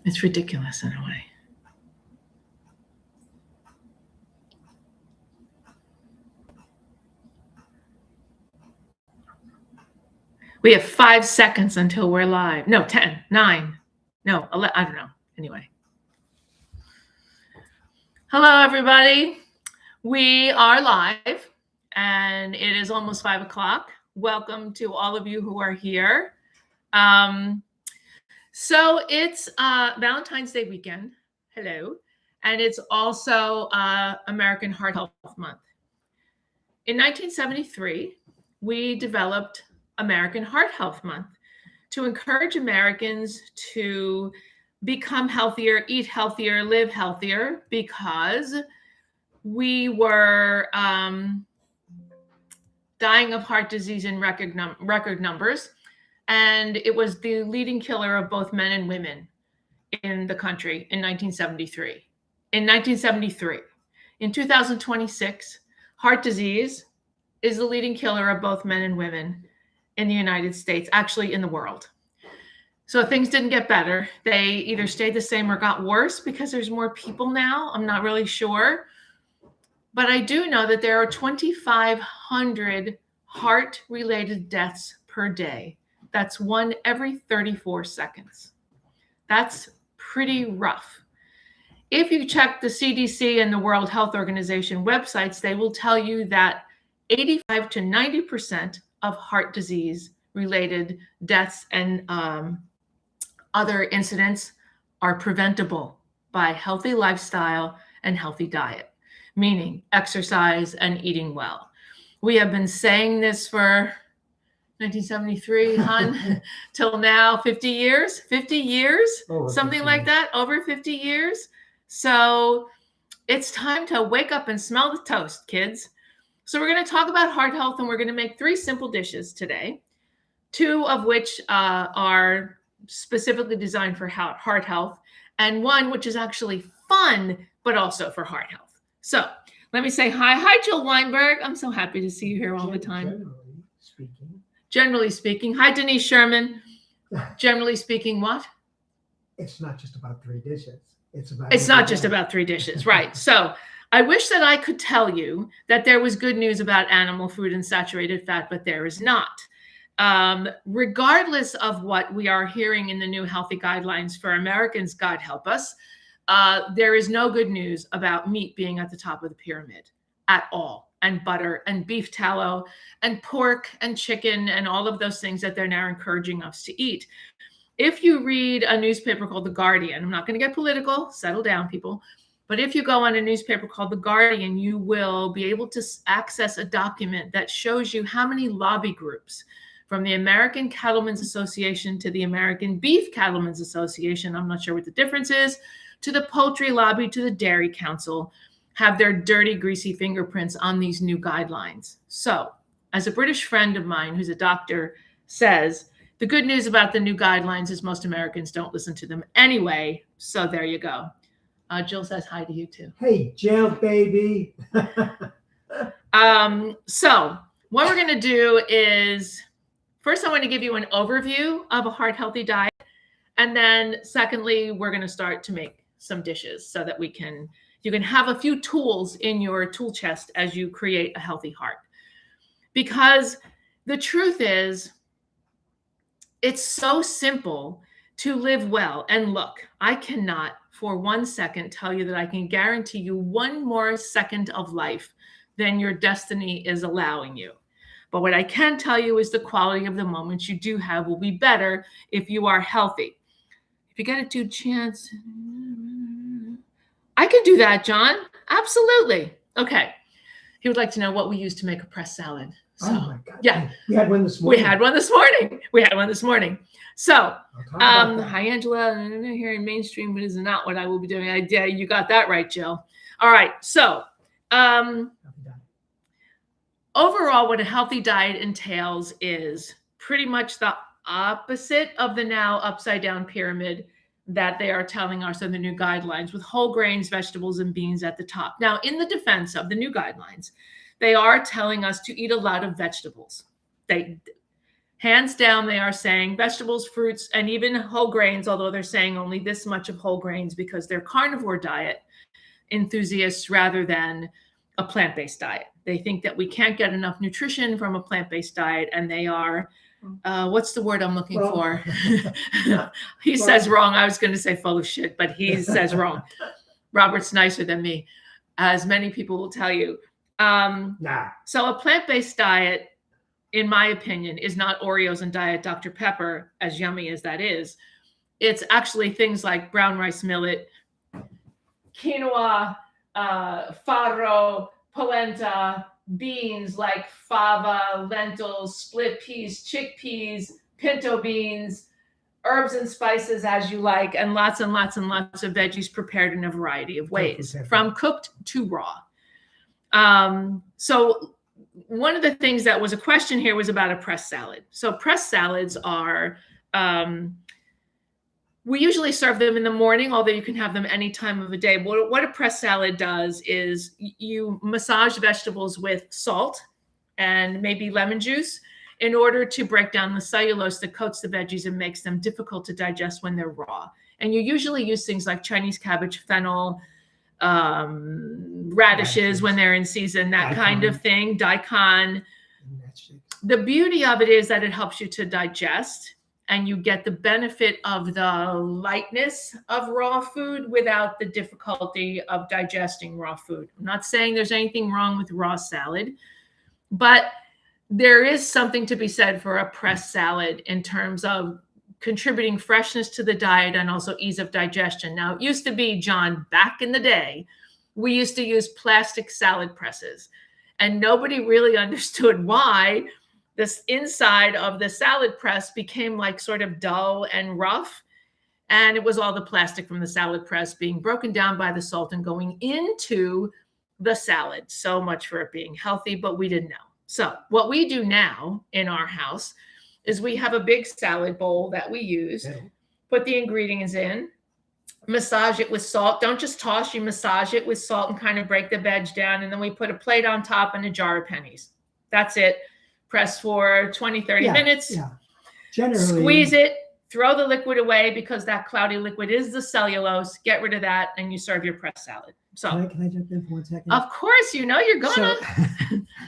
It's ridiculous in a way. We have 5 seconds until we're live. No, 10, 9, no, 11, I don't know. Anyway. Hello, everybody. We are live, and it is almost 5 o'clock. Welcome to all of you who are here. So it's Valentine's Day weekend. Hello. And it's also American Heart Health Month. In 1973, we developed American Heart Health Month to encourage Americans to become healthier, eat healthier, live healthier, because we were dying of heart disease in record numbers. And it was the leading killer of both men and women in the country in 1973. In 1973. In 2026, heart disease is the leading killer of both men and women in the United States, actually in the world. So things didn't get better. They either stayed the same or got worse because there's more people now. I'm not really sure. But I do know that there are 2,500 heart-related deaths per day. That's one every 34 seconds. That's pretty rough. If you check the CDC and the World Health Organization websites, they will tell you that 85 to 90% of heart disease related deaths and other incidents are preventable by healthy lifestyle and healthy diet, meaning exercise and eating well. We have been saying this for 1973, hon, till now, 50 years, something like that, over 50 years. So it's time to wake up and smell the toast, kids. So we're going to talk about heart health, and we're going to make 3 simple dishes today, 2 of which are specifically designed for heart health, and 1 which is actually fun, but also for heart health. So let me say hi. Hi, Jill Weinberg. I'm so happy to see you here all the time. Generally speaking. Hi, Denise Sherman. Generally speaking, what? It's not just about 3 dishes. It's not just about 3 dishes, right? So I wish that I could tell you that there was good news about animal food and saturated fat, but there is not. Regardless of what we are hearing in the new healthy guidelines for Americans, God help us, there is no good news about meat being at the top of the pyramid at all, and butter and beef tallow and pork and chicken and all of those things that they're now encouraging us to eat. If you read a newspaper called The Guardian, I'm not going to get political, settle down, people. But if you go on a newspaper called The Guardian, you will be able to access a document that shows you how many lobby groups, from the American Cattlemen's Association to the American Beef Cattlemen's Association, I'm not sure what the difference is, to the poultry lobby, to the Dairy Council, have their dirty, greasy fingerprints on these new guidelines. So, as a British friend of mine who's a doctor says, the good news about the new guidelines is most Americans don't listen to them anyway. So there you go. Jill says hi to you too. Hey, Jill, baby. So what we're going to do is, first I want to give you an overview of a heart healthy diet. And then secondly, we're going to start to make some dishes so that you can have a few tools in your tool chest as you create a healthy heart. Because the truth is, it's so simple to live well. And look, I cannot for 1 second tell you that I can guarantee you 1 more second of life than your destiny is allowing you. But what I can tell you is the quality of the moments you do have will be better if you are healthy. If you get a 2 chance, I can do that, John. Absolutely. Okay. He would like to know what we use to make a pressed salad. So, oh my God. Yeah. We had one this morning. We had one this morning. So, hi, Angela. Here in mainstream, but is not what I will be doing. Yeah, you got that right, Jill. All right. So, overall, what a healthy diet entails is pretty much the opposite of the now upside down pyramid that they are telling us in the new guidelines, with whole grains, vegetables, and beans at the top. Now, in the defense of the new guidelines, they are telling us to eat a lot of vegetables. Hands down, they are saying vegetables, fruits, and even whole grains, although they're saying only this much of whole grains because they're carnivore diet enthusiasts rather than a plant-based diet. They think that we can't get enough nutrition from a plant-based diet, and they are, what's the word I'm looking for? He says wrong. I was going to say full of shit, but he says wrong. Robert's nicer than me, as many people will tell you. So a plant-based diet, in my opinion, is not Oreos and Diet Dr. Pepper, as yummy as that is. It's actually things like brown rice millet, quinoa, farro, polenta, beans like fava, lentils, split peas, chickpeas, pinto beans, herbs and spices as you like, and lots and lots and lots of veggies prepared in a variety of ways, from cooked to raw. So one of the things that was a question here was about a pressed salad. So pressed salads are, we usually serve them in the morning, although you can have them any time of the day. What a pressed salad does is you massage vegetables with salt and maybe lemon juice in order to break down the cellulose that coats the veggies and makes them difficult to digest when they're raw. And you usually use things like Chinese cabbage, fennel, radishes when they're in season, that kind of thing, daikon. The beauty of it is that it helps you to digest, and you get the benefit of the lightness of raw food without the difficulty of digesting raw food. I'm not saying there's anything wrong with raw salad, but there is something to be said for a pressed salad in terms of contributing freshness to the diet and also ease of digestion. Now, it used to be, John, back in the day, we used to use plastic salad presses, and nobody really understood why this inside of the salad press became like sort of dull and rough. And it was all the plastic from the salad press being broken down by the salt and going into the salad. So much for it being healthy, but we didn't know. So what we do now in our house is we have a big salad bowl that we use, put the ingredients in, massage it with salt. Don't just toss, you massage it with salt and kind of break the veg down. And then we put a plate on top and a jar of pennies. That's it. Press for 20, 30 minutes. Generally, squeeze it, throw the liquid away because that cloudy liquid is the cellulose. Get rid of that and you serve your pressed salad. So can I jump in for 1 second? Of course, you know you're gonna.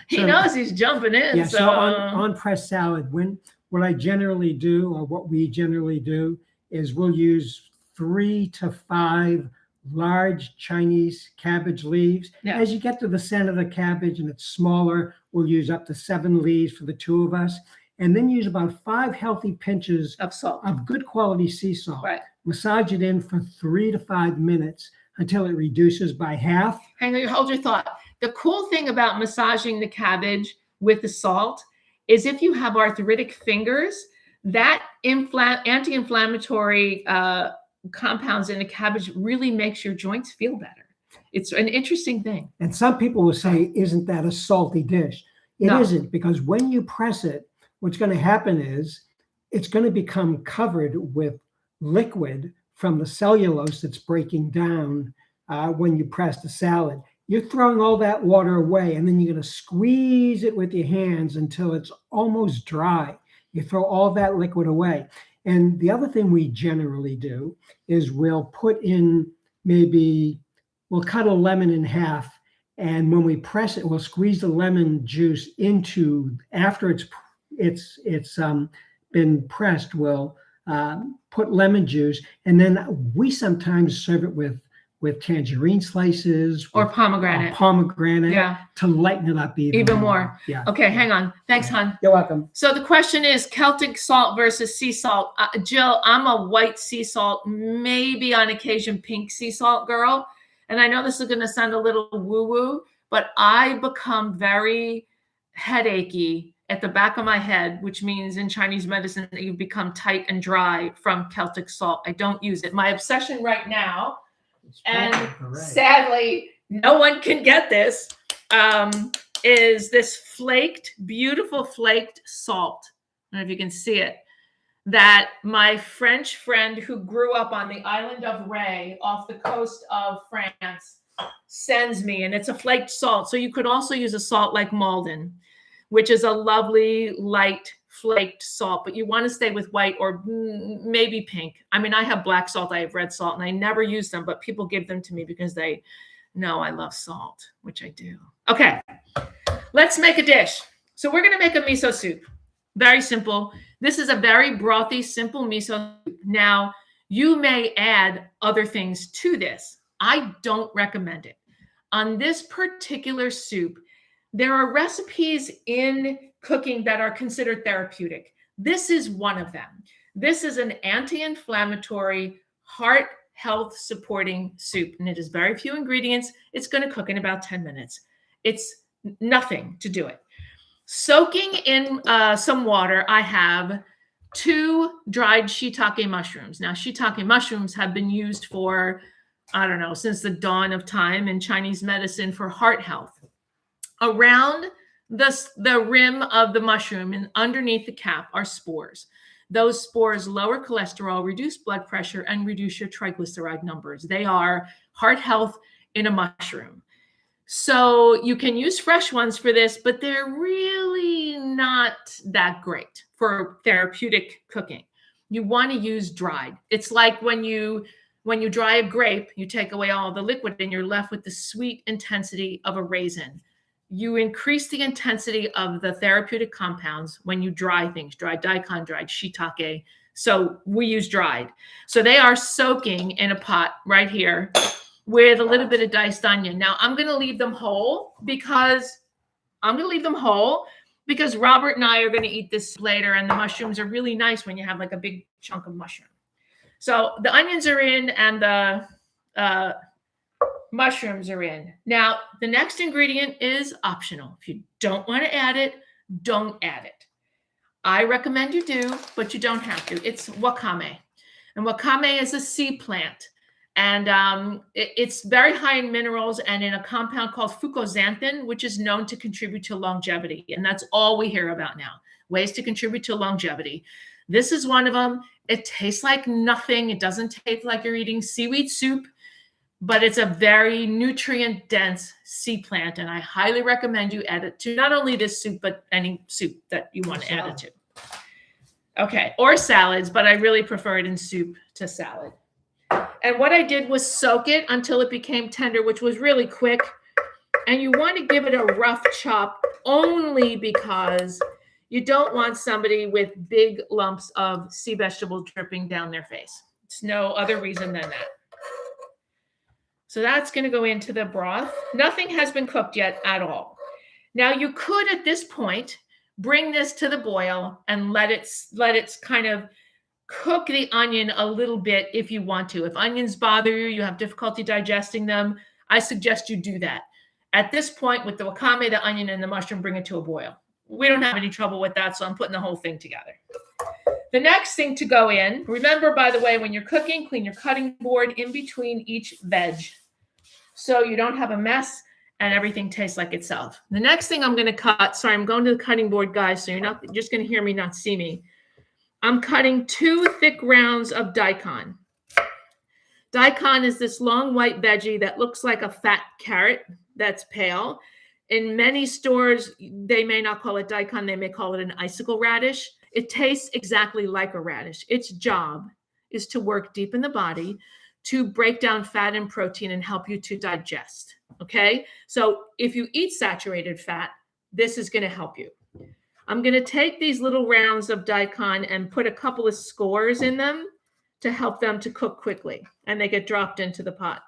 He knows he's jumping in. Yeah, so on pressed salad, what I generally do, or what we generally do, is we'll use 3 to 5 large Chinese cabbage leaves. As you get to the center of the cabbage and it's smaller, we'll use up to 7 leaves for the 2 of us. And then use about 5 healthy pinches of salt, of good quality sea salt. Massage it in for 3 to 5 minutes until it reduces by half. Hang on, hold your thought. The cool thing about massaging the cabbage with the salt is if you have arthritic fingers, that anti-inflammatory compounds in the cabbage really makes your joints feel better. It's an interesting thing. And some people will say, isn't that a salty dish? It isn't, because when you press it, what's going to happen is it's going to become covered with liquid from the cellulose that's breaking down when you press the salad. You're throwing all that water away, and then you're going to squeeze it with your hands until it's almost dry. You throw all that liquid away. And the other thing we generally do is we'll put in we'll cut a lemon in half, and when we press it, we'll squeeze the lemon juice into, after it's been pressed, we'll put lemon juice, and then we sometimes serve it with tangerine slices or pomegranate. To lighten it up even more. Okay, hang on. Thanks, hon. You're welcome. So the question is Celtic salt versus sea salt. Jill, I'm a white sea salt, maybe on occasion pink sea salt girl. And I know this is going to sound a little woo-woo, but I become very headachy at the back of my head, which means in Chinese medicine that you become tight and dry from Celtic salt. I don't use it. My obsession right now, and sadly, no one can get this, is this beautiful flaked salt. I don't know if you can see it, that my French friend who grew up on the island of Ré off the coast of France sends me, and it's a flaked salt. So you could also use a salt like Malden, which is a lovely, light, flaked salt, but you want to stay with white or maybe pink. I mean, I have black salt, I have red salt, and I never use them, but people give them to me because they know I love salt, which I do. Okay, let's make a dish. So we're going to make a miso soup. Very simple. This is a very brothy, simple miso soup. Now, you may add other things to this. I don't recommend it. On this particular soup, there are recipes in cooking that are considered therapeutic. This is one of them. This is an anti-inflammatory, heart health supporting soup, and it is very few ingredients. It's going to cook in about 10 minutes. It's nothing to do it. Soaking in some water, I have 2 dried shiitake mushrooms. Now, shiitake mushrooms have been used for, I don't know, since the dawn of time in Chinese medicine for heart health. Around the rim of the mushroom and underneath the cap are spores. Those spores lower cholesterol, reduce blood pressure, and reduce your triglyceride numbers. They are heart health in a mushroom. So you can use fresh ones for this, but they're really not that great for therapeutic cooking. You want to use dried. It's like when you dry a grape, you take away all the liquid and you're left with the sweet intensity of a raisin. You increase the intensity of the therapeutic compounds when you dry things, dried daikon, dried shiitake. So we use dried. So they are soaking in a pot right here with a little bit of diced onion. Now I'm going to leave them whole because Robert and I are going to eat this later, and the mushrooms are really nice when you have like a big chunk of mushroom. So the onions are in and the mushrooms are in. Now, the next ingredient is optional. If you don't want to add it, don't add it. I recommend you do, but you don't have to. It's wakame. And wakame is a sea plant. And it's very high in minerals and in a compound called fucoxanthin, which is known to contribute to longevity. And that's all we hear about now, ways to contribute to longevity. This is one of them. It tastes like nothing. It doesn't taste like you're eating seaweed soup, but it's a very nutrient-dense sea plant. And I highly recommend you add it to not only this soup, but any soup that you want to add it to. Okay, or salads, but I really prefer it in soup to salad. And what I did was soak it until it became tender, which was really quick. And you want to give it a rough chop only because you don't want somebody with big lumps of sea vegetable dripping down their face. It's no other reason than that. So that's going to go into the broth. Nothing has been cooked yet at all. Now you could at this point bring this to the boil and let it kind of cook the onion a little bit if you want to. If onions bother you, you have difficulty digesting them, I suggest you do that. At this point, with the wakame, the onion, and the mushroom, bring it to a boil. We don't have any trouble with that, so I'm putting the whole thing together. The next thing to go in, remember, by the way, when you're cooking, clean your cutting board in between each veg so you don't have a mess and everything tastes like itself. The next thing I'm going to cut, sorry, I'm going to the cutting board, guys, so you're not just going to hear me, not see me. I'm cutting 2 thick rounds of daikon. Daikon is this long white veggie that looks like a fat carrot that's pale. In many stores, they may not call it daikon. They may call it an icicle radish. It tastes exactly like a radish. Its job is to work deep in the body to break down fat and protein and help you to digest. Okay? So if you eat saturated fat, this is going to help you. I'm going to take these little rounds of daikon and put a couple of scores in them to help them to cook quickly. And they get dropped into the pot.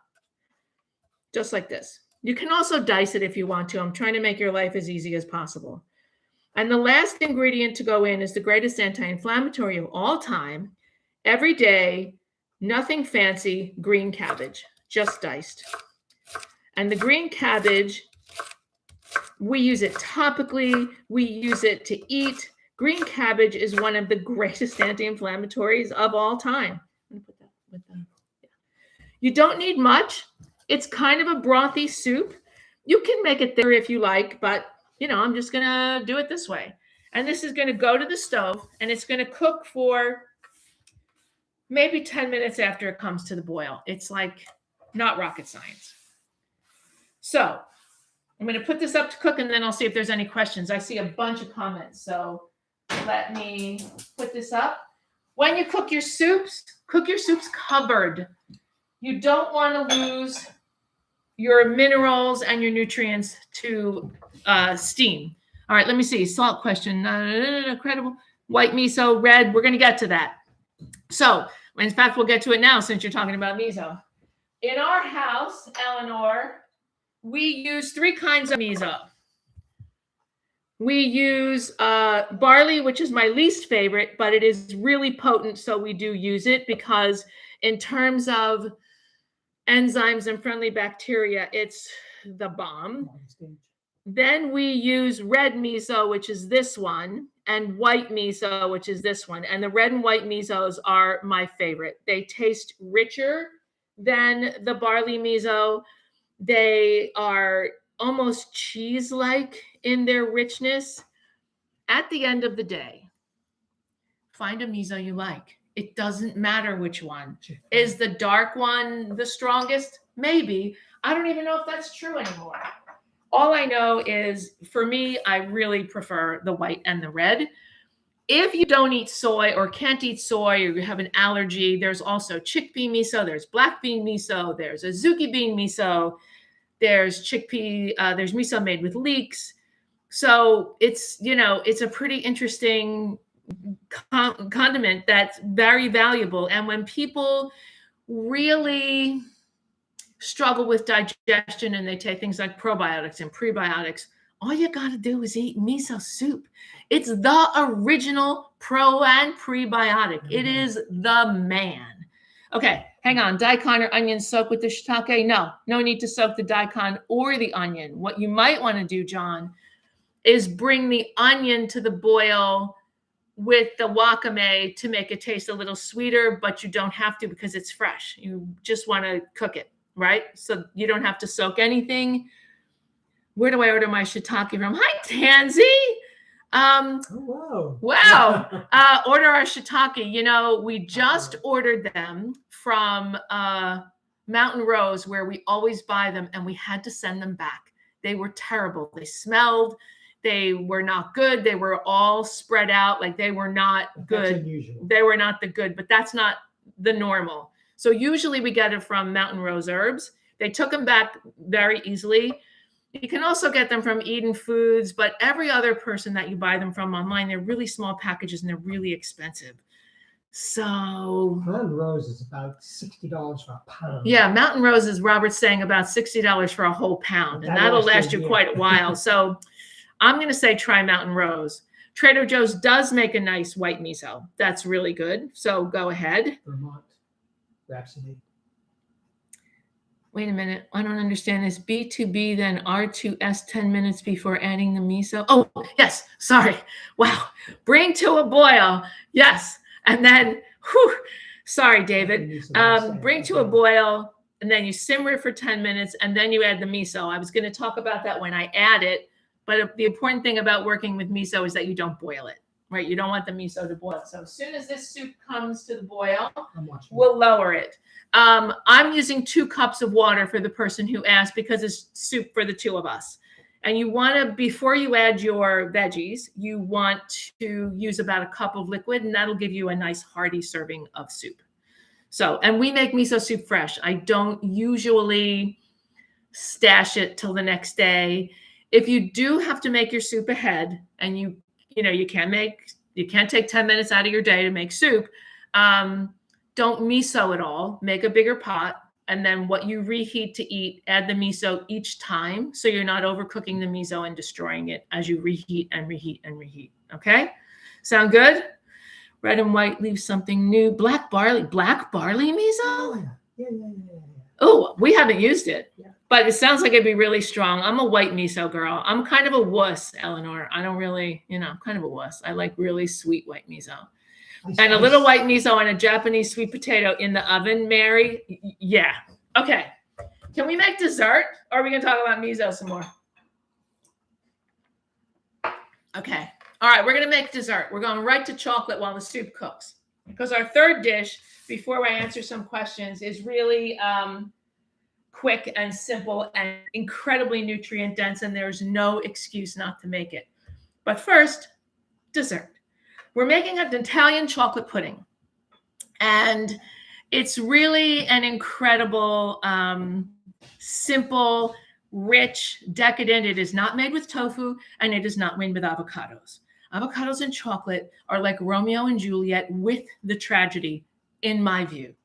Just like this. You can also dice it if you want to. I'm trying to make your life as easy as possible. And the last ingredient to go in is the greatest anti-inflammatory of all time. Every day, nothing fancy, green cabbage, just diced. And the green cabbage, we use it topically. We use it to eat. Green cabbage is one of the greatest anti-inflammatories of all time. I'm gonna put that with them. Yeah. You don't need much. It's kind of a brothy soup. You can make it thicker if you like, but you know, I'm just gonna do it this way. And this is gonna go to the stove and it's gonna cook for maybe 10 minutes after it comes to the boil. It's like not rocket science. So I'm going to put this up to cook and then I'll see if there's any questions. I see a bunch of comments. So Let me put this up. When you cook your soups covered. You don't want to lose your minerals and your nutrients to steam. All right, let me see. Salt question. Incredible. White miso, red. We're going to get to that. So, in fact, we'll get to it now since you're talking about miso. In our house, Eleanor, we use 3 kinds of miso. We use barley, which is my least favorite, but it is really potent, so we do use it because in terms of enzymes and friendly bacteria, it's the bomb. Then we use red miso, which is this one, and white miso, which is this one. And the red and white misos are my favorite. They taste richer than the barley miso. They are almost cheese-like in their richness. At the end of the day, find a miso you like. It doesn't matter which one. Is the dark one the strongest? Maybe. I don't even know if that's true anymore. All I know is, for me, I really prefer the white and the red. If you don't eat soy or can't eat soy or you have an allergy, there's also chickpea miso, there's black bean miso, there's azuki bean miso, there's chickpea, there's miso made with leeks. So it's, it's a pretty interesting condiment that's very valuable. And when people really struggle with digestion and they take things like probiotics and prebiotics, all you got to do is eat miso soup. It's the original pro and prebiotic. It is the man. Okay, hang on. Daikon or onion soak with the shiitake? No need to soak the daikon or the onion. What you might want to do, John, is bring the onion to the boil with the wakame to make it taste a little sweeter, but you don't have to because it's fresh. You just want to cook it, right? So you don't have to soak anything. Where do I order my shiitake from? Hi, Tansy. Wow. Order our shiitake. We just ordered them from Mountain Rose, where we always buy them, and we had to send them back. They were terrible. They smelled. They were not good. They were all spread out. Like, they were not good. They were not the good, but that's not the normal. So usually we get it from Mountain Rose Herbs. They took them back very easily. You can also get them from Eden Foods, but every other person that you buy them from online, they're really small packages and they're really expensive. So Mountain Rose is about $60 for a pound. Yeah, Mountain Rose is, Robert's saying, about $60 for a whole pound, and that'll last you quite a while. So I'm going to say try Mountain Rose. Trader Joe's does make a nice white miso. That's really good. So go ahead. Vermont Rhapsody. Wait a minute. I don't understand this. B2B, then R2S 10 minutes before adding the miso. Oh, yes. Sorry. Wow. Bring to a boil. Yes. And then, sorry, David. Bring to a boil, and then you simmer it for 10 minutes, and then you add the miso. I was going to talk about that when I add it, but the important thing about working with miso is that you don't boil it, right? You don't want the miso to boil. So as soon as this soup comes to the boil, we'll lower it. I'm using 2 cups of water for the person who asked because it's soup for the 2 of us. And you want to, before you add your veggies, you want to use about a cup of liquid, and that'll give you a nice hearty serving of soup. So, and we make miso soup fresh. I don't usually stash it till the next day. If you do have to make your soup ahead, and you can't take 10 minutes out of your day to make soup, don't miso it all. Make a bigger pot, and then what you reheat to eat, add the miso each time, so you're not overcooking the miso and destroying it as you reheat and reheat and reheat. Okay? Sound good? Red and white leave something new. Black barley miso? Yeah. Oh, we haven't used it, but it sounds like it'd be really strong. I'm a white miso girl. I'm kind of a wuss, Eleanor. I don't really, I'm kind of a wuss. I like really sweet white miso. And a little white miso and a Japanese sweet potato in the oven, Mary. Yeah. Okay. Can we make dessert? Or are we going to talk about miso some more? Okay. All right. We're going to make dessert. We're going right to chocolate while the soup cooks. Because our third dish, before I answer some questions, is really quick and simple and incredibly nutrient dense. And there's no excuse not to make it. But first, dessert. we're making an Italian chocolate pudding. And it's really an incredible, simple, rich, decadent. It is not made with tofu, and it is not made with avocados. Avocados and chocolate are like Romeo and Juliet with the tragedy, in my view.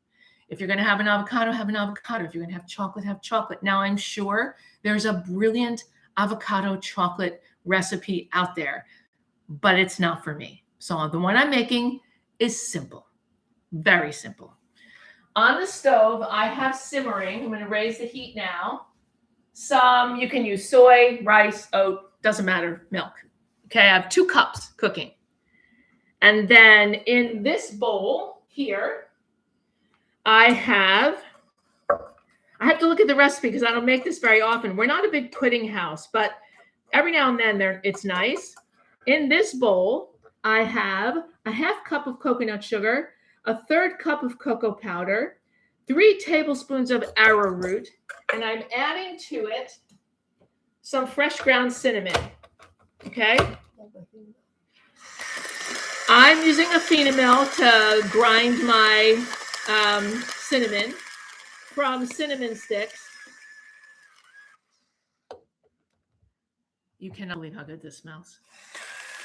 If you're going to have an avocado, have an avocado. If you're going to have chocolate. Now, I'm sure there's a brilliant avocado chocolate recipe out there, but it's not for me. So the one I'm making is simple, very simple. On the stove, I have simmering. I'm going to raise the heat now. You can use soy, rice, oat, doesn't matter, milk. Okay, I have 2 cups cooking. And then in this bowl here, I have to look at the recipe because I don't make this very often. We're not a big pudding house, but every now and then it's nice. In this bowl, I have a 1/2 cup of coconut sugar, a 1/3 cup of cocoa powder, 3 tablespoons of arrowroot, and I'm adding to it some fresh ground cinnamon. Okay. I'm using a Phenamill to grind my cinnamon from cinnamon sticks. You cannot believe how good this smells.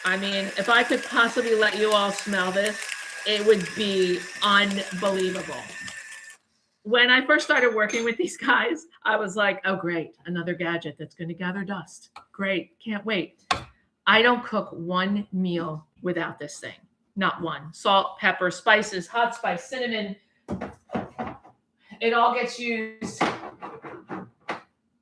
I mean, if I could possibly let you all smell this, it would be unbelievable. When I first started working with these guys, I was like, oh, great, another gadget that's going to gather dust. Great, can't wait. I don't cook one meal without this thing. Not one. Salt, pepper, spices, hot spice, cinnamon. It all gets used.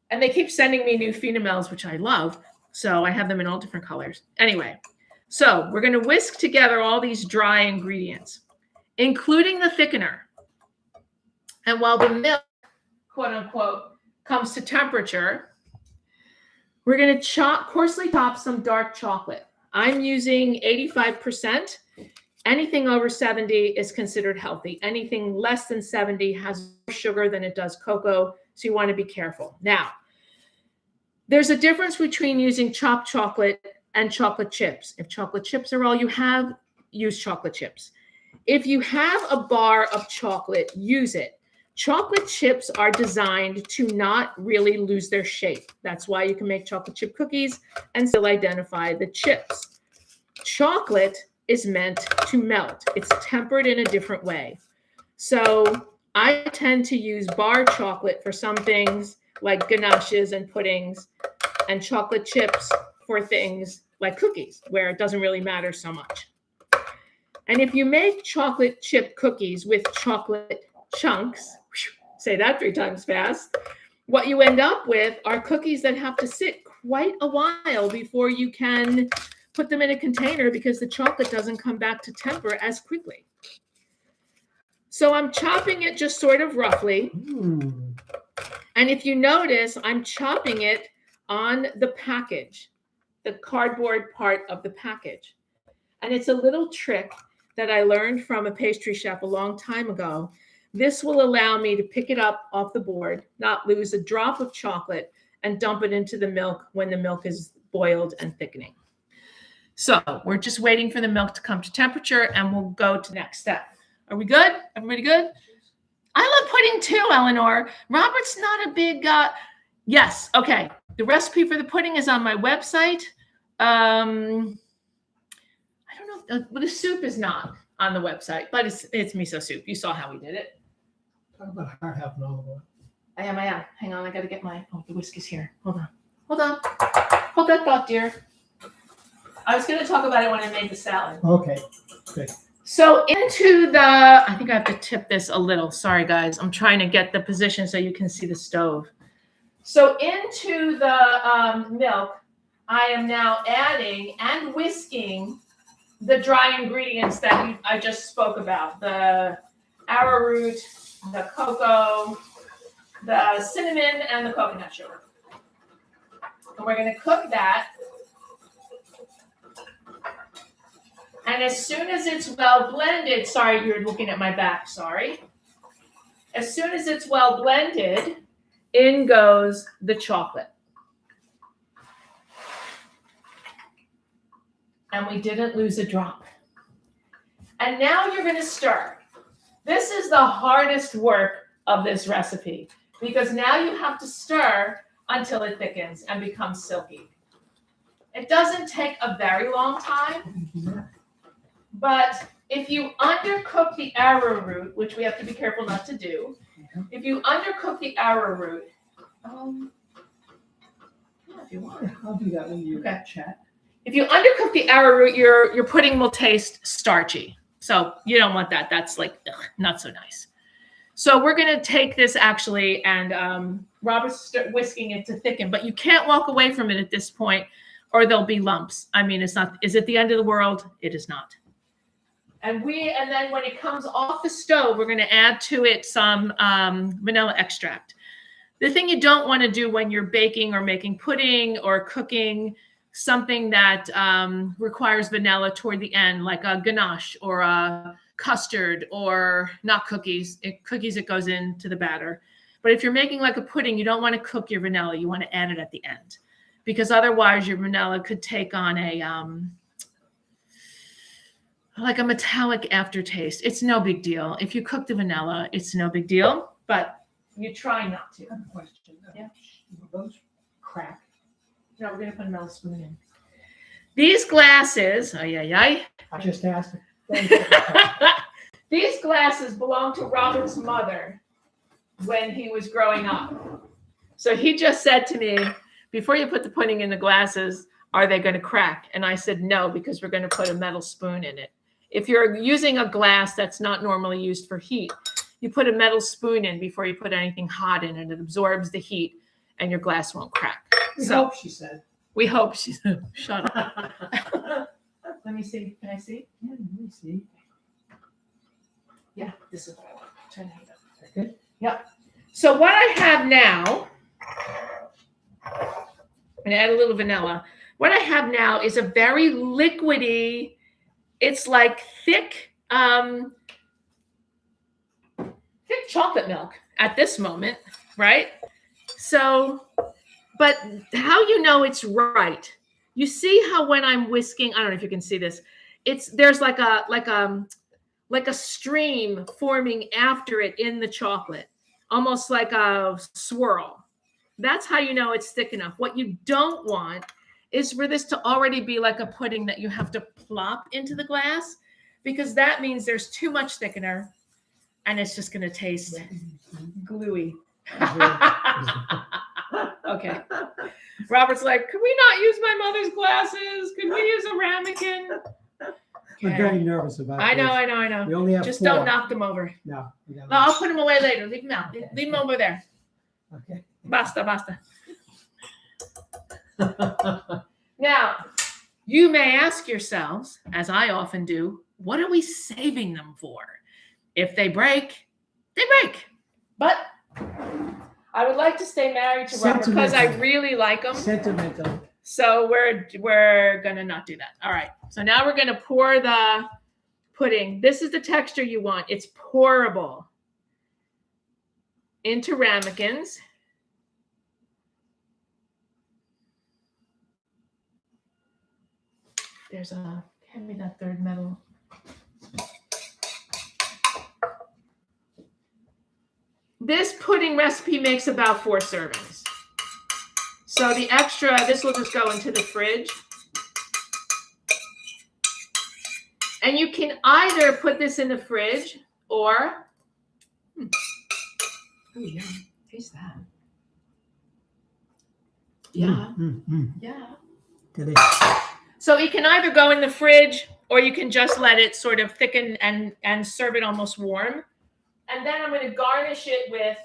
And they keep sending me new Phenamills, which I love. So I have them in all different colors. Anyway, so we're going to whisk together all these dry ingredients, including the thickener. And while the milk, quote unquote, comes to temperature, we're going to coarsely chop some dark chocolate. I'm using 85%. Anything over 70 is considered healthy. Anything less than 70 has more sugar than it does cocoa, so you want to be careful. Now, there's a difference between using chopped chocolate and chocolate chips. If chocolate chips are all you have, use chocolate chips. If you have a bar of chocolate, use it. Chocolate chips are designed to not really lose their shape. That's why you can make chocolate chip cookies and still identify the chips. Chocolate is meant to melt. It's tempered in a different way. So I tend to use bar chocolate for some things like ganaches and puddings, and chocolate chips for things like cookies, where it doesn't really matter so much. And if you make chocolate chip cookies with chocolate chunks, say that 3 times fast, what you end up with are cookies that have to sit quite a while before you can put them in a container because the chocolate doesn't come back to temper as quickly. So I'm chopping it just sort of roughly. And if you notice, I'm chopping it on the package, the cardboard part of the package. And it's a little trick that I learned from a pastry chef a long time ago. This will allow me to pick it up off the board, not lose a drop of chocolate, and dump it into the milk when the milk is boiled and thickening. So we're just waiting for the milk to come to temperature, and we'll go to the next step. Are we good? Everybody good? I love pudding too, Eleanor. Robert's not a big, yes, okay. The recipe for the pudding is on my website. I don't know, the soup is not on the website, but it's miso soup. You saw how we did it. Talk about hard half an olive oil. I am. Hang on, I gotta get the whisk is here. Hold on. Hold that thought, dear. I was gonna talk about it when I made the salad. Okay, good. So I think I have to tip this a little. Sorry, guys. I'm trying to get the position so you can see the stove. So into the milk, I am now adding and whisking the dry ingredients that I just spoke about. The arrowroot, the cocoa, the cinnamon, and the coconut sugar. And we're going to cook that. And as soon as it's well blended, sorry, you're looking at my back, sorry. As soon as it's well blended, in goes the chocolate. And we didn't lose a drop. And now you're going to stir. This is the hardest work of this recipe because now you have to stir until it thickens and becomes silky. It doesn't take a very long time, but if you undercook the arrowroot, which we have to be careful not to do, if you undercook the arrowroot, if you want, I'll do that when you chat. If you undercook the arrowroot, your pudding will taste starchy. So you don't want that. That's like not so nice. So we're going to take this actually, and Robert's whisking it to thicken, but you can't walk away from it at this point or there'll be lumps. I mean, it's not, is it the end of the world? It is not. And then when it comes off the stove, we're going to add to it some vanilla extract. The thing you don't want to do when you're baking or making pudding or cooking something that requires vanilla toward the end, like a ganache or a custard, or not cookies. Cookies, it goes into the batter. But if you're making like a pudding, you don't want to cook your vanilla. You want to add it at the end, because otherwise your vanilla could take on a like a metallic aftertaste. It's no big deal. If you cook the vanilla, it's no big deal, but you try not to. I have a question. Yeah. Will those crack? No, we're going to put another spoon in. These glasses, I just asked. These glasses belong to Robert's mother when he was growing up. So he just said to me, before you put the pudding in the glasses, are they going to crack? And I said, no, because we're going to put a metal spoon in it. If you're using a glass that's not normally used for heat, you put a metal spoon in before you put anything hot in, and it absorbs the heat and your glass won't crack. We hope, she said. We hope, she said. Shut up. Let me see. Can I see? Yeah, let me see. Yeah, this is what I want. Turn the heat up. Okay. Yep. So what I have now, I'm going to add a little vanilla. What I have now is a very liquidy, it's like thick chocolate milk at this moment, right? So, but how you know it's right? You see how when I'm whisking, I don't know if you can see this, there's like a stream forming after it in the chocolate, almost like a swirl. That's how you know it's thick enough. What you don't want is for this to already be like a pudding that you have to plop into the glass, because that means there's too much thickener and it's just going to taste gluey. Okay. Robert's like, could we not use my mother's glasses? Could we use a ramekin? Okay. I'm very nervous about I know. We only have just 4. don't knock them over. No. I'll put them away later. Leave them out. Leave them over there. Okay. Basta. Now, you may ask yourselves, as I often do, what are we saving them for? If they break, they break. But I would like to stay married to Robert because I really like him. Sentimental. So we're going to not do that. All right. So now we're going to pour the pudding. This is the texture you want. It's pourable into ramekins. Hand me that third metal. This pudding recipe makes about 4 servings. So the extra, this will just go into the fridge. And you can either put this in the fridge or, oh yeah, taste that. Yeah, yeah. Delicious. So it can either go in the fridge or you can just let it sort of thicken and serve it almost warm. And then I'm going to garnish it with,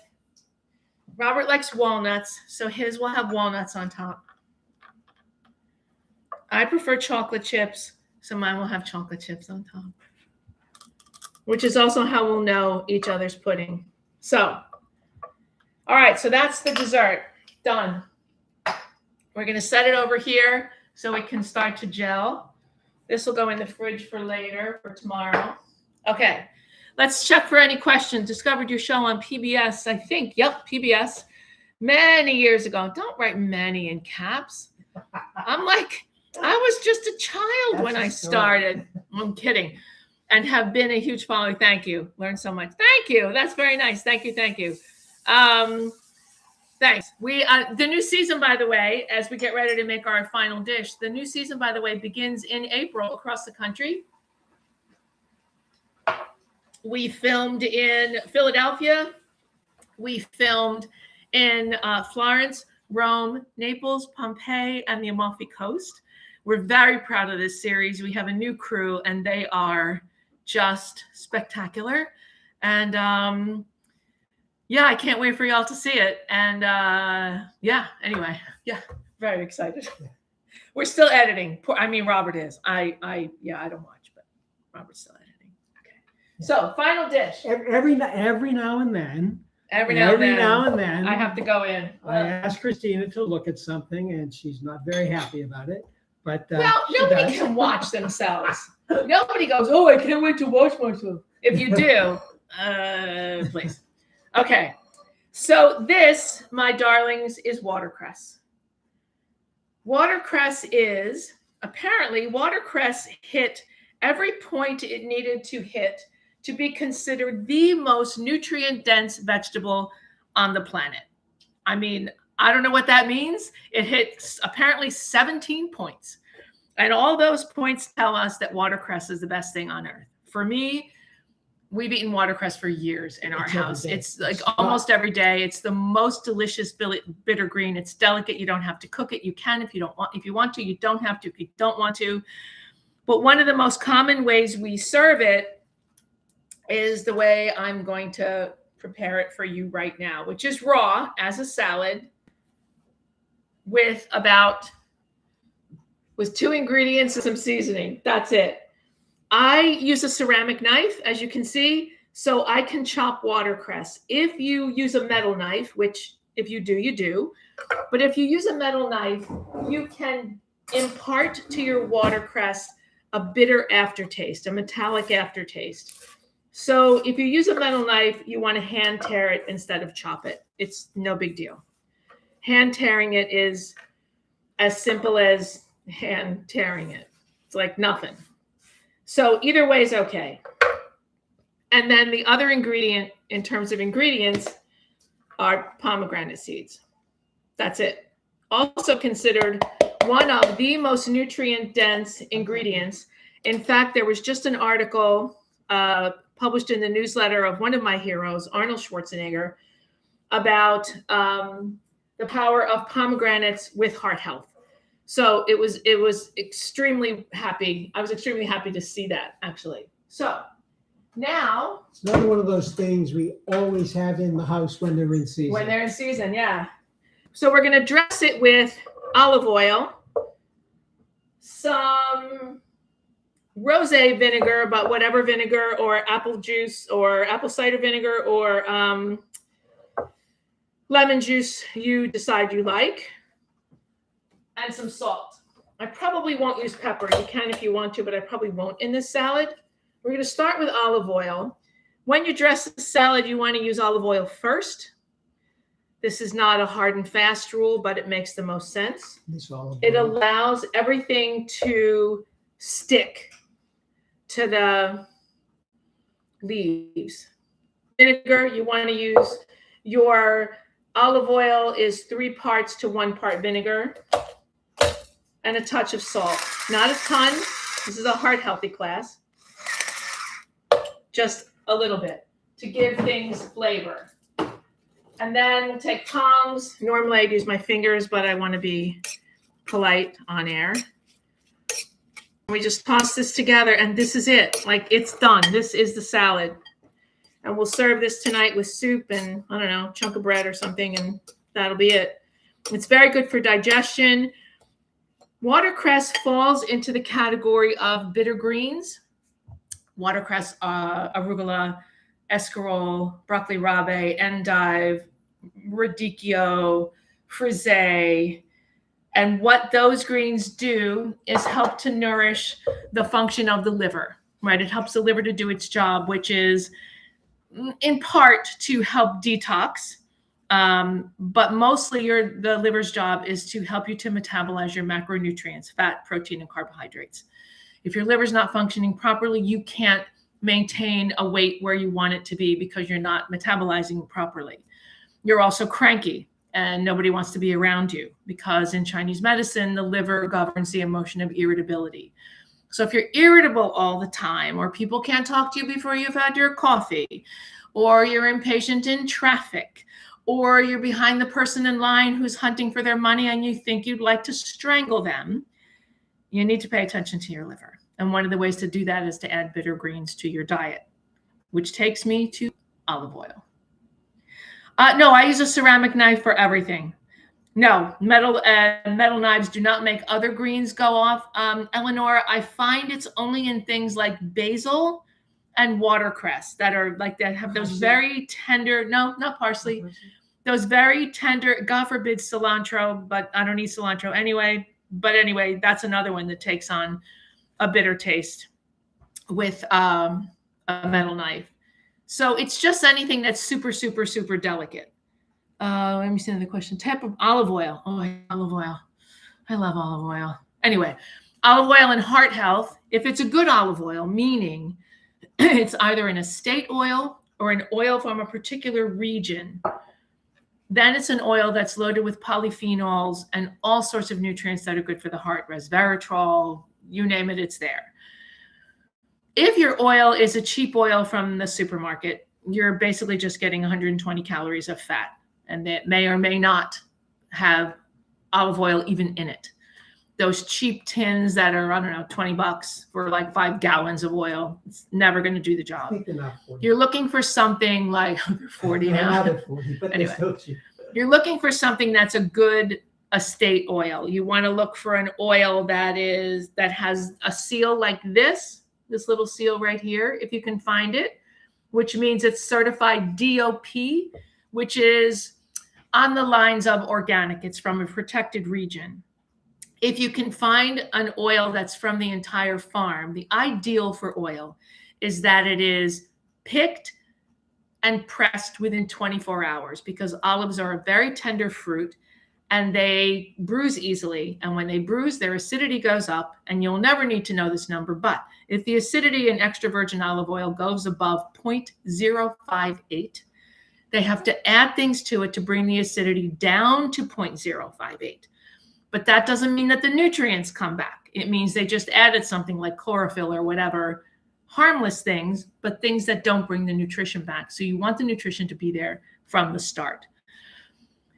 Robert likes walnuts, so his will have walnuts on top. I prefer chocolate chips, so mine will have chocolate chips on top, which is also how we'll know each other's pudding. So, all right, so that's the dessert. Done. We're going to set it over here so it can start to gel. This will go in the fridge for later, for tomorrow. Okay. Let's check for any questions. Discovered your show on PBS, I think. Yep, PBS. Many years ago. Don't write many in caps. I'm like, I was just a child when I started. I'm kidding. and have been a huge follower. Thank you. Learned so much. Thank you. That's very nice. Thank you. Thank you. Thanks. We the new season, by the way, as we get ready to make our final dish, the new season, by the way, begins in April across the country. We filmed in Philadelphia. We filmed in Florence, Rome, Naples, Pompeii, and the Amalfi Coast. We're very proud of this series. We have a new crew, and they are just spectacular. And yeah, I can't wait for y'all to see it. And yeah, anyway, yeah, very excited. We're still editing. Robert is. I don't watch, but Robert's still editing. Okay. So final dish. Every now and then. Every now and then. I have to go in. I asked Christina to look at something, and she's not very happy about it. But well, nobody can watch themselves. Nobody goes, oh, I can't wait to watch myself. If you do, please. Okay. So this, my darlings, is watercress. Watercress hit every point it needed to hit to be considered the most nutrient-dense vegetable on the planet. I mean, I don't know what that means. It hit apparently 17 points. And all those points tell us that watercress is the best thing on earth. For me, we've eaten watercress for years in our house. It's like almost every day. It's the most delicious bitter green. It's delicate. You don't have to cook it. You can if you don't want. If you want to, you don't have to. If you don't want to. But one of the most common ways we serve it is the way I'm going to prepare it for you right now, which is raw as a salad with 2 ingredients and some seasoning. That's it. I use a ceramic knife, as you can see, so I can chop watercress. If you use a metal knife, which if you do, you do, but if you use a metal knife, you can impart to your watercress a bitter aftertaste, a metallic aftertaste. So if you use a metal knife, you want to hand tear it instead of chop it. It's no big deal. Hand tearing it is as simple as hand tearing it. It's like nothing. So either way is okay. And then the other ingredient in terms of ingredients are pomegranate seeds. That's it. Also considered one of the most nutrient-dense ingredients. In fact, there was just an article published in the newsletter of one of my heroes, Arnold Schwarzenegger, about the power of pomegranates with heart health. So it was extremely happy. I was extremely happy to see that, actually. So now it's another one of those things we always have in the house when they're in season. When they're in season, yeah. So we're going to dress it with olive oil, some rosé vinegar, but whatever vinegar, or apple juice, or apple cider vinegar, or lemon juice you decide you like. And some salt. I probably won't use pepper. You can if you want to, but I probably won't in this salad. We're going to start with olive oil. When you dress the salad, you want to use olive oil first. This is not a hard and fast rule, but it makes the most sense. It allows everything to stick to the leaves. Vinegar, you want to use your olive oil is 3 parts to 1 part vinegar. And a touch of salt. Not a ton. This is a heart-healthy class. Just a little bit to give things flavor. And then we'll take tongs. Normally I'd use my fingers, but I want to be polite on air. We just toss this together, and this is it. Like, it's done. This is the salad. And we'll serve this tonight with soup and, I don't know, chunk of bread or something, and that'll be it. It's very good for digestion. Watercress falls into the category of bitter greens. Watercress, arugula, escarole, broccoli rabe, endive, radicchio, frisee. And what those greens do is help to nourish the function of the liver, right? It helps the liver to do its job, which is in part to help detox. But mostly the liver's job is to help you to metabolize your macronutrients, fat, protein, and carbohydrates. If your liver's not functioning properly, you can't maintain a weight where you want it to be because you're not metabolizing properly. You're also cranky and nobody wants to be around you because in Chinese medicine, the liver governs the emotion of irritability. So if you're irritable all the time, or people can't talk to you before you've had your coffee, or you're impatient in traffic, or you're behind the person in line who's hunting for their money and you think you'd like to strangle them, you need to pay attention to your liver. And one of the ways to do that is to add bitter greens to your diet, which takes me to olive oil. No, I use a ceramic knife for everything. No, metal knives do not make other greens go off. Eleanor, I find it's only in things like basil and watercress that have those very tender, no, not parsley, those very tender, God forbid cilantro, but I don't eat cilantro anyway. But anyway, that's another one that takes on a bitter taste with a metal knife. So it's just anything that's super, super, super delicate. Let me see another question. Type of olive oil. Oh, olive oil. I love olive oil. Anyway, olive oil and heart health. If it's a good olive oil, meaning it's either an estate oil or an oil from a particular region, then it's an oil that's loaded with polyphenols and all sorts of nutrients that are good for the heart. Resveratrol, you name it, it's there. If your oil is a cheap oil from the supermarket, you're basically just getting 120 calories of fat, and that may or may not have olive oil even in it. Those cheap tins that are, I don't know, $20 for like 5 gallons of oil, it's never going to do the job. You're looking for something like 40 now. Not at 40, but Anyway. they're still cheap. You're looking for something that's a good estate oil. You want to look for an oil that has a seal like this little seal right here, if you can find it, which means it's certified DOP, which is on the lines of organic. It's from a protected region. If you can find an oil that's from the entire farm, the ideal for oil is that it is picked and pressed within 24 hours, because olives are a very tender fruit and they bruise easily. And when they bruise, their acidity goes up, and you'll never need to know this number. But if the acidity in extra virgin olive oil goes above 0.058, they have to add things to it to bring the acidity down to 0.058. But that doesn't mean that the nutrients come back. It means they just added something like chlorophyll or whatever, harmless things, but things that don't bring the nutrition back. So you want the nutrition to be there from the start.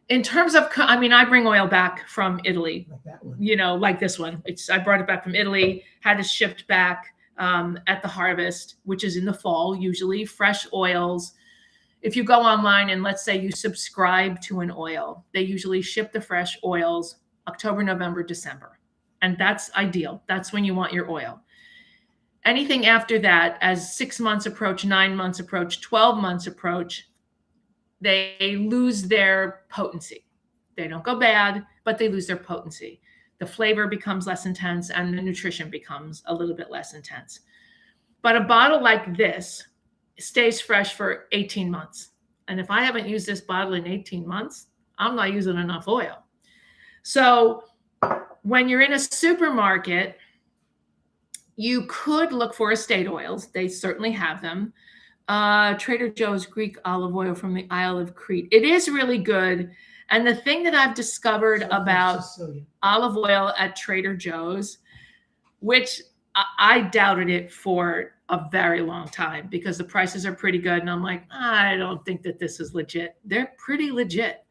In terms of, I bring oil back from Italy, Like that one. Like this one. I brought it back from Italy, had it shipped back at the harvest, which is in the fall, usually. Fresh oils. If you go online and let's say you subscribe to an oil, they usually ship the fresh oils October, November, December. And that's ideal. That's when you want your oil. Anything after that, as 6 months approach, 9 months approach, 12 months approach, they lose their potency. They don't go bad, but they lose their potency. The flavor becomes less intense and the nutrition becomes a little bit less intense. But a bottle like this stays fresh for 18 months. And if I haven't used this bottle in 18 months, I'm not using enough oil. So when you're in a supermarket, you could look for estate oils. They certainly have them. Trader Joe's Greek olive oil from the Isle of Crete. It is really good. And the thing that I've discovered about olive oil at Trader Joe's, which I doubted it for a very long time because the prices are pretty good. And I'm like, I don't think that this is legit. They're pretty legit.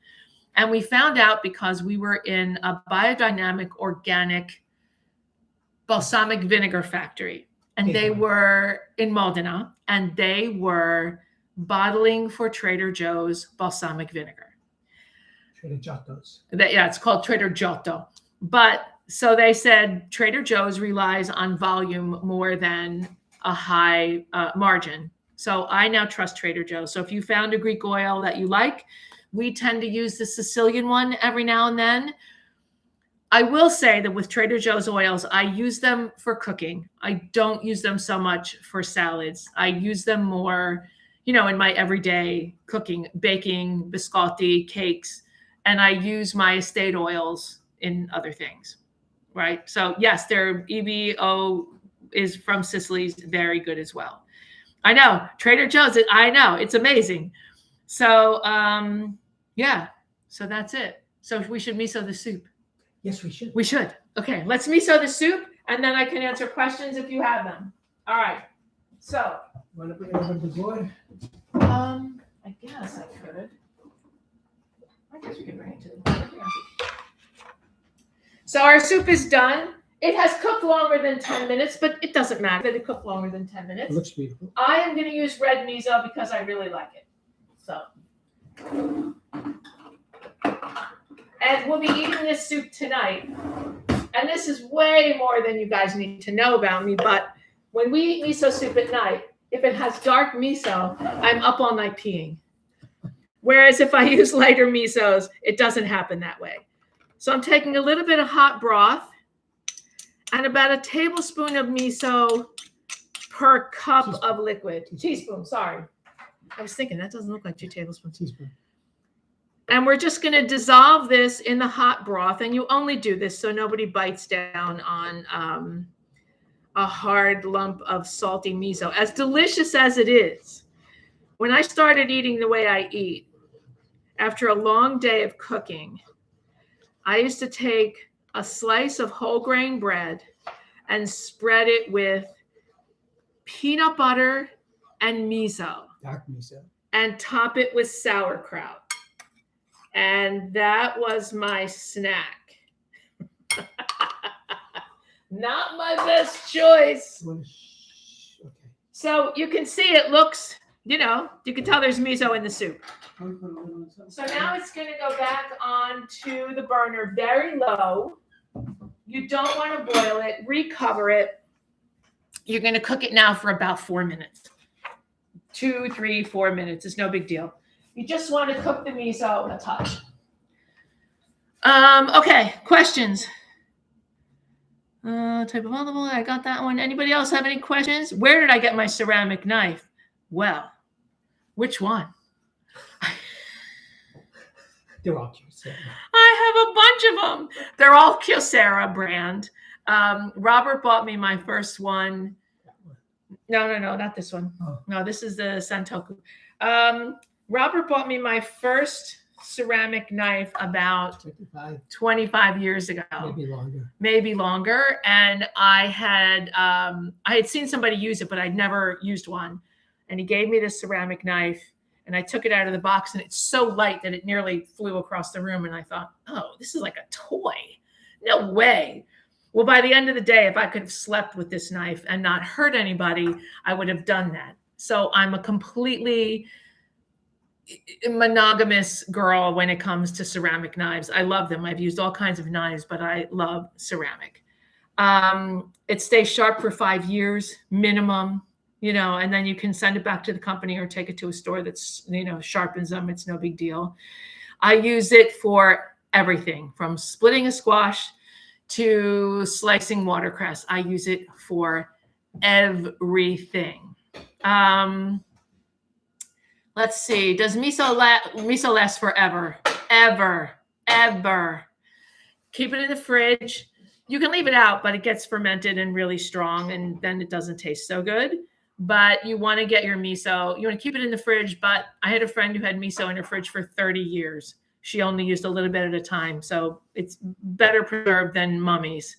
And we found out because we were in a biodynamic organic balsamic vinegar factory. And they were in Modena, and they were bottling for Trader Joe's balsamic vinegar. Trader Giotto's. Yeah, it's called Trader Giotto. But so they said Trader Joe's relies on volume more than a high margin. So I now trust Trader Joe's. So if you found a Greek oil that you like, we tend to use the Sicilian one every now and then. I will say that with Trader Joe's oils, I use them for cooking. I don't use them so much for salads. I use them more, in my everyday cooking, baking, biscotti, cakes, and I use my estate oils in other things, right? So yes, their EBO is from Sicily, is very good as well. I know. Trader Joe's. I know. It's amazing. So, yeah. So that's it. So we should miso the soup. Yes, we should. We should. Okay, let's miso the soup, and then I can answer questions if you have them. All right. So, Want to bring it over to the board? I guess I could. I guess we could bring it to the board. Yeah. So our soup is done. It has cooked longer than 10 minutes, but it doesn't matter that it cooked longer than 10 minutes. It looks beautiful. I am going to use red miso because I really like it. So, and we'll be eating this soup tonight. And this is way more than you guys need to know about me, but when we eat miso soup at night, if it has dark miso, I'm up all night peeing. Whereas if I use lighter misos, it doesn't happen that way. So I'm taking a little bit of hot broth and about a tablespoon of miso per cup of liquid. Teaspoon, sorry. I was thinking that doesn't look like 2 tablespoons. Teaspoon. And we're just going to dissolve this in the hot broth. And you only do this so nobody bites down on a hard lump of salty miso. As delicious as it is, when I started eating the way I eat, after a long day of cooking, I used to take a slice of whole grain bread and spread it with peanut butter and miso. Dark miso. And top it with sauerkraut. And that was my snack. Not my best choice. Okay. So you can see it looks, you can tell there's miso in the soup. So now it's going to go back onto the burner very low. You don't want to boil it. Recover it. You're going to cook it now for about 4 minutes. 2, 3, 4 minutes. It's no big deal. You just want to cook the miso a touch. Okay, questions. Type of olive oil. I got that one. Anybody else have any questions? Where did I get my ceramic knife? Well, which one? They're all Kyocera. I have a bunch of them. They're all Kyocera brand. Robert bought me my first one. No, not this one. Oh. No, this is the Santoku. Robert bought me my first ceramic knife about 25 years ago. Maybe longer. And I had seen somebody use it, but I'd never used one. And he gave me this ceramic knife. And I took it out of the box, and it's so light that it nearly flew across the room. And I thought, oh, this is like a toy. No way. Well, by the end of the day, if I could have slept with this knife and not hurt anybody, I would have done that. So I'm a completely monogamous girl when it comes to ceramic knives. I love them. I've used all kinds of knives, but I love ceramic. It stays sharp for 5 years minimum. And then you can send it back to the company or take it to a store that's, sharpens them. It's no big deal. I use it for everything from splitting a squash to slicing watercress. I use it for everything. Let's see. Does miso last forever? Ever. Keep it in the fridge. You can leave it out, but it gets fermented and really strong, and then it doesn't taste so good. But you want to get your miso, you want to keep it in the fridge. But I had a friend who had miso in her fridge for 30 years. She only used a little bit at a time. So it's better preserved than mummies.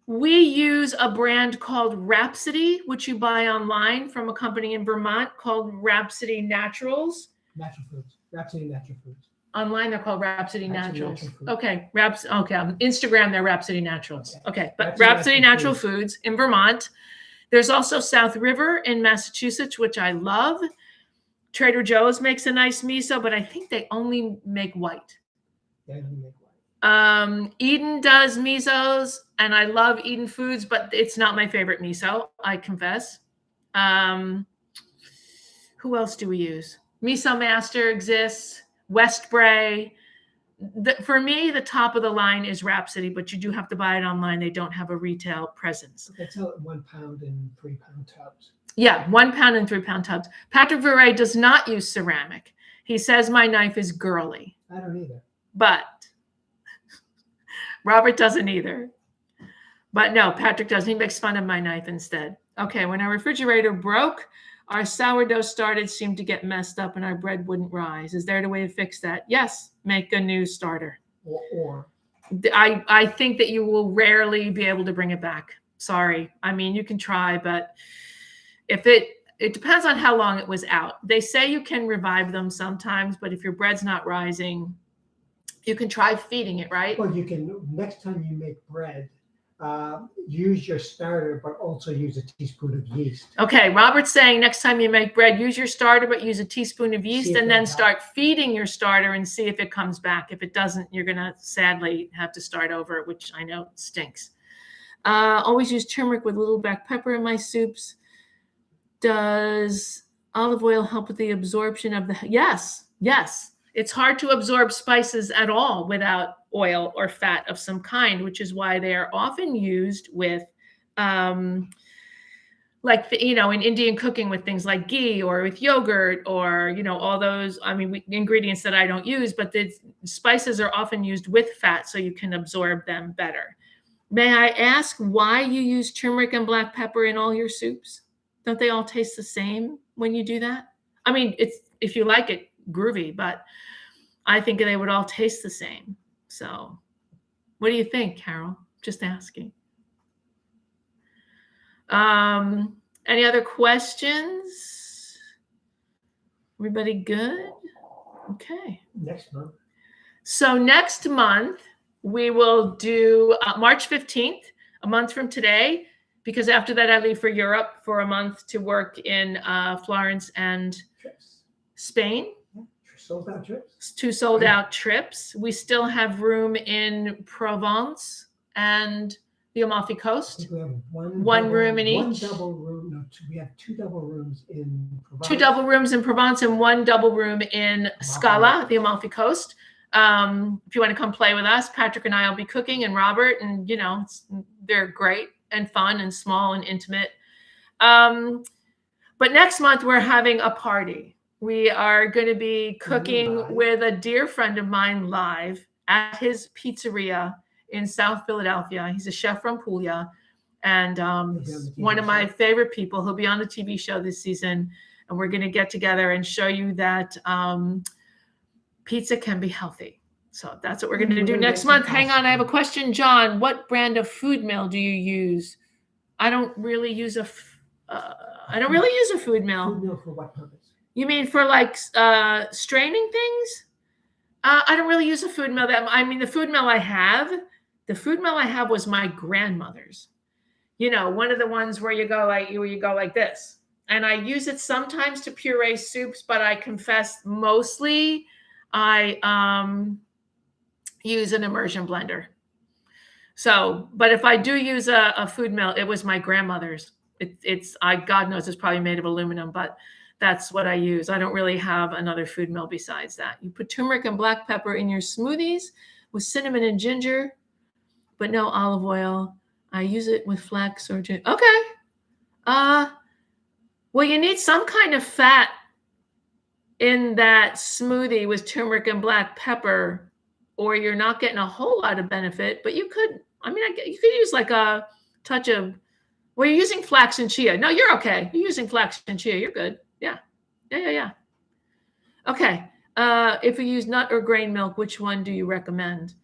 We use a brand called Rhapsody, which you buy online from a company in Vermont called Rhapsody Naturals. Natural Foods. Rhapsody Natural Foods. Online, they're called Rhapsody Naturals. Okay. Okay. On Instagram, they're Rhapsody Naturals. Okay. But Rhapsody Natural Foods in Vermont. There's also South River in Massachusetts, which I love. Trader Joe's makes a nice miso, but I think they only make white. They only make white. Eden does misos, and I love Eden Foods, but it's not my favorite miso, I confess. Who else do we use? Miso Master exists. Westbray. For me, the top of the line is Rhapsody, but you do have to buy it online. They don't have a retail presence. They sell it 1 pound and 3 pound tubs. Yeah, 1 pound and 3 pound tubs. Patrick Verret does not use ceramic. He says my knife is girly. I don't either. But Robert doesn't either. But no, Patrick doesn't. He makes fun of my knife instead. Okay, when our refrigerator broke, our sourdough starter seemed to get messed up and our bread wouldn't rise. Is there a way to fix that? Yes, make a new starter. Or I think that you will rarely be able to bring it back. Sorry. I mean, you can try, but if it depends on how long it was out. They say you can revive them sometimes, but if your bread's not rising, you can try feeding it, right? well, you can next time you make bread, use your starter, but also use a teaspoon of yeast. Okay, Robert's saying next time you make bread, use your starter, but use a teaspoon of yeast, and then start feeding your starter and see if it comes back. If it doesn't, you're gonna sadly have to start over, which I know stinks. Always use turmeric with little black pepper in my soups. Does olive oil help with the absorption of the? Yes. It's hard to absorb spices at all without oil or fat of some kind, which is why they are often used with, like, in Indian cooking with things like ghee or with yogurt or, all those, ingredients that I don't use, but the spices are often used with fat so you can absorb them better. May I ask why you use turmeric and black pepper in all your soups? Don't they all taste the same when you do that? I mean, it's, if you like it, groovy, but I think they would all taste the same. So what do you think, Carol? Just asking. Any other questions? Everybody good? Okay. Next month. So next month we will do March 15th, a month from today, because after that I leave for Europe for a month to work in Florence and Spain. Sold out trips. 2 sold out trips. We still have room in Provence and the Amalfi Coast. We have one room in each. One double room. No, we have 2 double rooms in Provence. 2 double rooms in Provence and 1 double room in Scala, the Amalfi Coast. If you want to come play with us, Patrick and I will be cooking, and Robert, and they're great and fun and small and intimate. But next month we're having a party. We are going to be cooking with a dear friend of mine live at his pizzeria in South Philadelphia. He's a chef from Puglia, and one of my favorite people. He'll be on the TV show this season, and we're going to get together and show you that pizza can be healthy. So that's what we're going to do next month. Hang on, I have a question, John. What brand of food mill do you use? I don't really use a food mill. Food mill for what purpose? You mean for like straining things? I don't really use a food mill. The food mill I have was my grandmother's. One of the ones where you go like this. And I use it sometimes to puree soups, but I confess mostly I use an immersion blender. So, but if I do use a food mill, it was my grandmother's. God knows it's probably made of aluminum, but that's what I use. I don't really have another food mill besides that. You put turmeric and black pepper in your smoothies with cinnamon and ginger, but no olive oil. I use it with flax or ginger. Okay. Well, you need some kind of fat in that smoothie with turmeric and black pepper, or you're not getting a whole lot of benefit, but you could, you could use like a touch of, well, you're using flax and chia. No, you're okay. You're using flax and chia. You're good. Yeah. Okay. If you use nut or grain milk, which one do you recommend?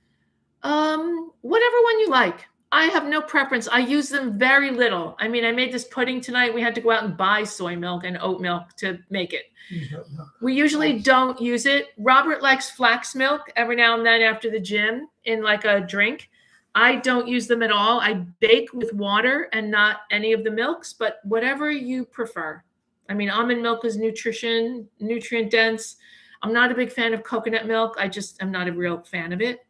Whatever one you like. I have no preference. I use them very little. I made this pudding tonight. We had to go out and buy soy milk and oat milk to make it. We usually don't use it. Robert likes flax milk every now and then after the gym in like a drink. I don't use them at all. I bake with water and not any of the milks, but whatever you prefer. Almond milk is nutrient dense. I'm not a big fan of coconut milk. I'm not a real fan of it.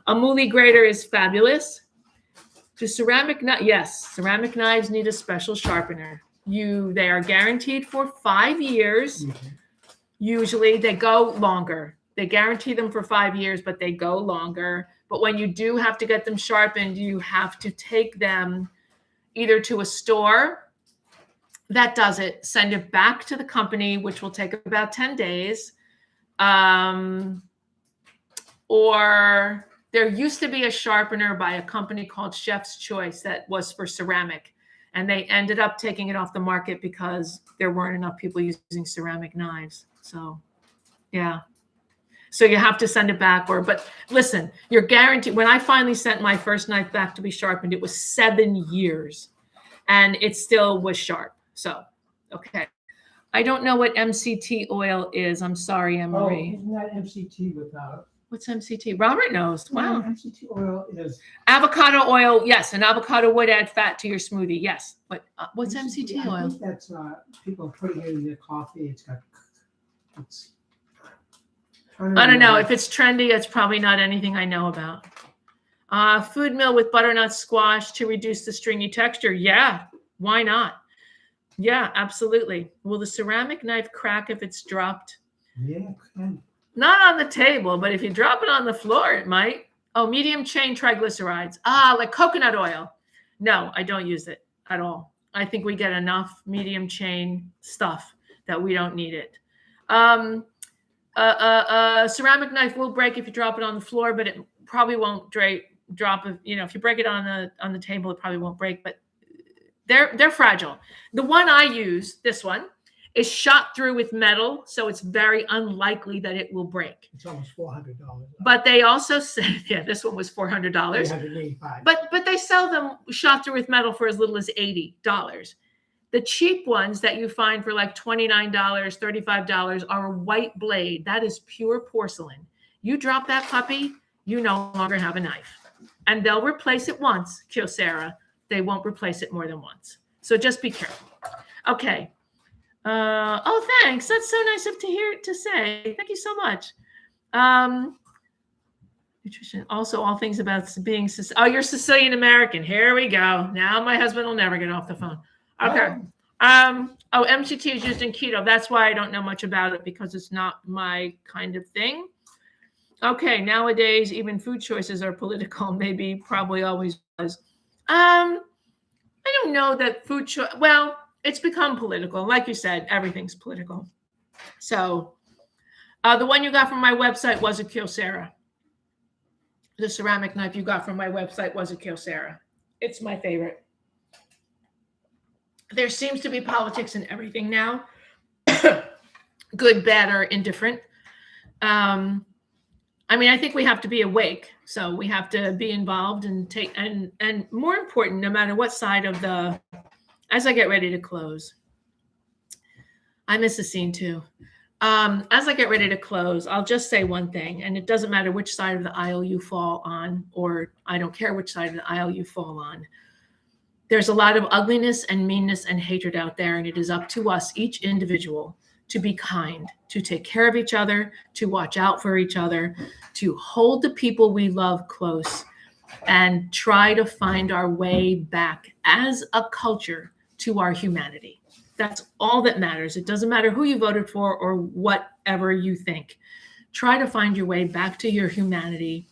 A mouli grater is fabulous. To ceramic knives need a special sharpener. They are guaranteed for 5 years. Mm-hmm. Usually they go longer. They guarantee them for 5 years, but they go longer. But when you do have to get them sharpened, you have to take them either to a store that does it, send it back to the company, which will take about 10 days. Or there used to be a sharpener by a company called Chef's Choice that was for ceramic. And they ended up taking it off the market because there weren't enough people using ceramic knives. So, yeah. So you have to send it back. But listen, you're guaranteed. When I finally sent my first knife back to be sharpened, it was 7 years and it still was sharp. So, okay. I don't know what MCT oil is. I'm sorry, Emery. Oh, isn't that MCT without? What's MCT? Robert knows. Wow. MCT oil is avocado oil. Yes, and avocado would add fat to your smoothie. Yes. But what's MCT I oil? think that's people putting it in their coffee. I don't know. If it's trendy, it's probably not anything I know about. Food mill with butternut squash to reduce the stringy texture. Yeah, why not? Yeah, absolutely. Will the ceramic knife crack if it's dropped? Yeah, it can. Not on the table, but if you drop it on the floor, it might. Oh, medium chain triglycerides. Like coconut oil. No, I don't use it at all. I think we get enough medium chain stuff that we don't need it. Ceramic knife will break if you drop it on the floor, but it probably won't drop. If you break it on the table, it probably won't break. But they're fragile. The one I use, this one, is shot through with metal, so it's very unlikely that it will break. It's almost $400. But they also say, yeah, this one was $400. $385. But they sell them shot through with metal for as little as $80. The cheap ones that you find for like $29, $35 are a white blade. That is pure porcelain. You drop that puppy, you no longer have a knife. And they'll replace it once, Kyocera. They won't replace it more than once. So just be careful. Okay. Oh, thanks. That's so nice of to say. Thank you so much. Nutrition. Also, all things about being you're Sicilian American. Here we go. Now my husband will never get off the phone. Okay. MCT is used in keto. That's why I don't know much about it, because it's not my kind of thing. Okay. Nowadays, even food choices are political. Maybe, probably always was. I don't know that food choice. Well, it's become political. Like you said, everything's political. So the one you got from my website was a Kyocera. The ceramic knife you got from my website was a Kyocera. It's my favorite. There seems to be politics in everything now. Good, bad, or indifferent. I think we have to be awake. So we have to be involved and and more important, no matter what side of as I get ready to close, I miss the scene too. As I get ready to close, I'll just say one thing, and it doesn't matter which side of the aisle you fall on, or I don't care which side of the aisle you fall on. There's a lot of ugliness and meanness and hatred out there, and it is up to us, each individual, to be kind, to take care of each other, to watch out for each other, to hold the people we love close, and try to find our way back as a culture to our humanity. That's all that matters. It doesn't matter who you voted for or whatever you think. Try to find your way back to your humanity.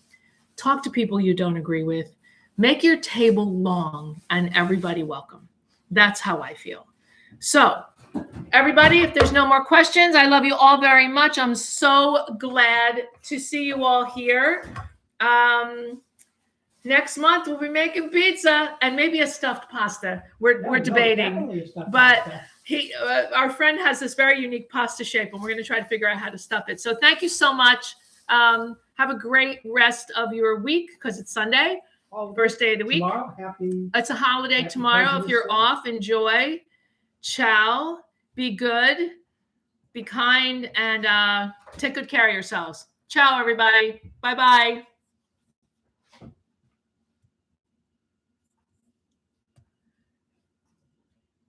Talk to people you don't agree with. Make your table long and everybody welcome. That's how I feel. So, everybody, if there's no more questions, I love you all very much. I'm so glad to see you all here. Next month we'll be making pizza and maybe a stuffed pasta. We're debating, but our friend has this very unique pasta shape, and we're going to try to figure out how to stuff it. So thank you so much. Have a great rest of your week, because it's Sunday, first day of the week. Tomorrow, it's a holiday tomorrow. If you're off, enjoy. Ciao. Be good. Be kind, and take good care of yourselves. Ciao, everybody. Bye-bye.